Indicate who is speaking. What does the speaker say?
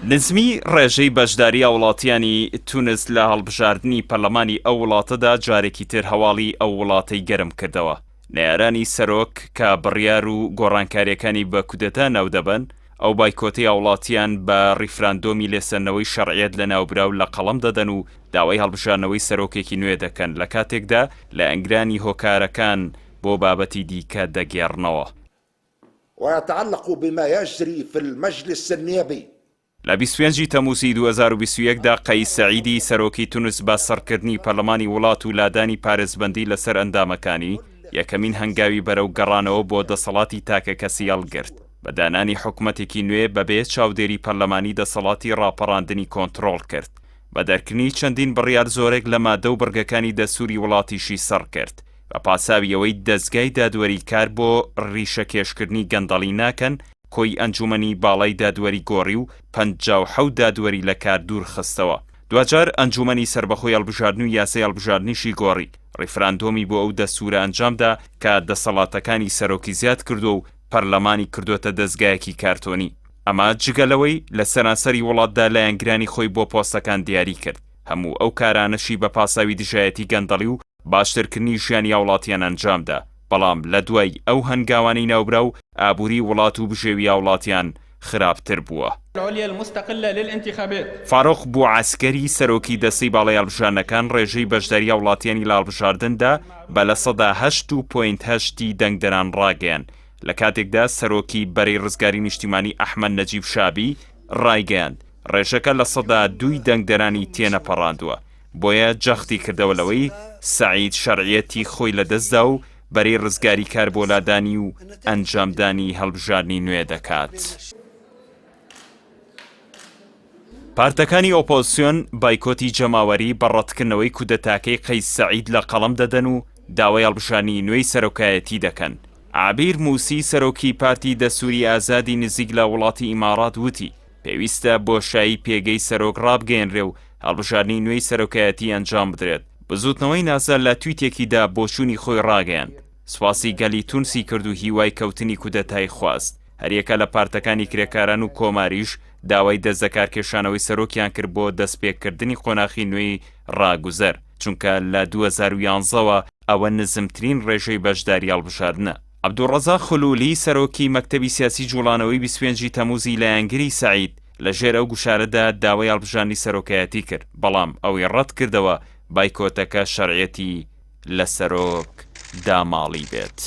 Speaker 1: نزمی ڕێژەی بەشداریە وڵاتیانی تونس لە هەڵبژاردننی پەرلەمانی ئەو وڵاتەدا جارێکی تر هەواڵی ئەو وڵاتەی گەرم کردەوە. نێرانی سەرۆک کە بڕیار و گۆڕانکاریەکانی بە کودەتا ناودەبن، ئەو بایکۆتەی وڵاتیان بە ڕیفراندۆمی لێسەرنەوەی شەرعیەت لە ناوبراو لە قەڵەم دەدەن و داوای هەڵبژاردنەوەی سەرۆکێکی نوێ دەکەن لە کاتێکدا لە ئەنگرانی هۆکارەکان بۆ بابەتی دیکە دەگێڕنەوە.
Speaker 2: ويتعلق بما يجري في المجلس النيابي.
Speaker 1: لە 25 تەمووسی 2021دا قەیس سەعیدی سەرۆکی تونس بە سەرکردنی پەرلەمانی وڵات و لادانی پارێزبەندی لەسەر ئەندامەکانی یەکەمین هەنگاوی بەرەو گەڕانەوە بۆ دەسەڵاتی تاکە کەسی هەڵگرت بە دانانی حکوومەتێکی نوێ بەبێ چاودێری پەرلەمانی دەسەڵاتی ڕاپەڕاندنی کۆنتڕۆڵ کرد بە دەرکردنی چەندین بڕیار زۆرێک لە مادە و بڕگەکانی دەسووری وڵاتیشی سەر کرد بە پاساویەوەی دەستگای دادوەری کار بۆ ڕیشەکێشکردنی گەندەڵی ناکەن کۆی ئەنجومەنی باڵای دادوەری گۆڕی و 57 دادوەری لە کار دوور خستەوە. دوجار ئەنجومەنی سربەخۆی هەڵبژاردن و یاسای هەڵبژاردنیشی گۆڕی ڕیفراندۆمی بۆ ئەو دەستوورە ئەنجامدا کە دەسەڵاتەکانی سەرۆکی زیاد کردو و پەرلەمانی کردوتە دەستگایەکی کارتۆنی. ئەمە جگەلەوەی لە سەرانسەری وڵاتدا لە یانگرانی خۆی بۆ پۆستەکان دیاری کرد. هەموو ئەو کارانەشی بە پاساوی دژایەتی گەندەڵی و باشترکردنی ژیانی وڵاتیان ئەنجامدا. بەڵام لە دوای ئەو هەنگاوانەی ناوبرا و ئابووری وڵات و بژێوی وڵاتیان خراپتر بووە. فاڕۆق بوعەسکەری سەرۆکی دەستەی باڵای هەڵبژاردنەکان ڕێژەی بەشداریە وڵاتیانی لە هەڵبژاردندا بە لە 8.8 دەنگدەران ڕاگەیان لە کاتێکدا سەرۆکی بەرەی ڕزگاری نیشتیمانی ئەحمەد نەجیب شابی ڕایگەیاند ڕێژەکە لە 2 دەنگدەرانی تێنەپەڕاندووە. بۆیە جەختی کردەوە لەوەی سەعید شەرعیەتی خۆی لەدەستدا و بەرەی ڕزگاری کار بۆ لادانی و ئەنجامدانی هەڵبژاردننی نوێ دەکات. پارتەکانی ئۆپۆزیسیۆن بایکۆتی جەماوەری بە ڕەتکردنەوەی کودەتاکەی قەیس سەعید لە قەڵەم دەدەن و داوای هەڵبژاردننی نوێی سەرۆکایەتی دەکەن. عابیر موسی سەرۆکی پارتی دەسووری ئازادی نزیک لە وڵاتی ئیمارات وتی پێویستە بۆشایی پێگەی سەرۆک ڕابگەێنرێ و هەڵبژاردننی نوێی سەرۆکایەتی ئەنجام بدرێت. بزوتنەوەی ناسا لە تویتێکیدا بۆچوونی خۆی ڕاگەیاند. سواسی گەلی تونسی کرد و هیوای کەوتنی کودەتای خواست. هەریەکە لە پارتەکانی کرێکاران و کۆماریش داوای دەستەکارکێشانەوەی سەرۆکیان کرد بۆ دەستپێکردنی قۆناغی نوێی ڕاگوزەر، چونکە لە 2011ەوە ئەوە نزمترین ڕێژەی بەشداری هەڵبژاردنە. عەبدوڕەزاق خولولی سەرۆکی مەکتەبی سیاسی جوڵانەوەی 25 تەمووزی لە یانگری سەعید لەژێر ئەو گوشارەدا داوای هەڵبژاردننی سەرۆکایەتی کرد، بەڵام ئەوەی ڕەت کردەوە بایکۆتەکە شەرعیەتی لە سەرۆک داماڵی بێت.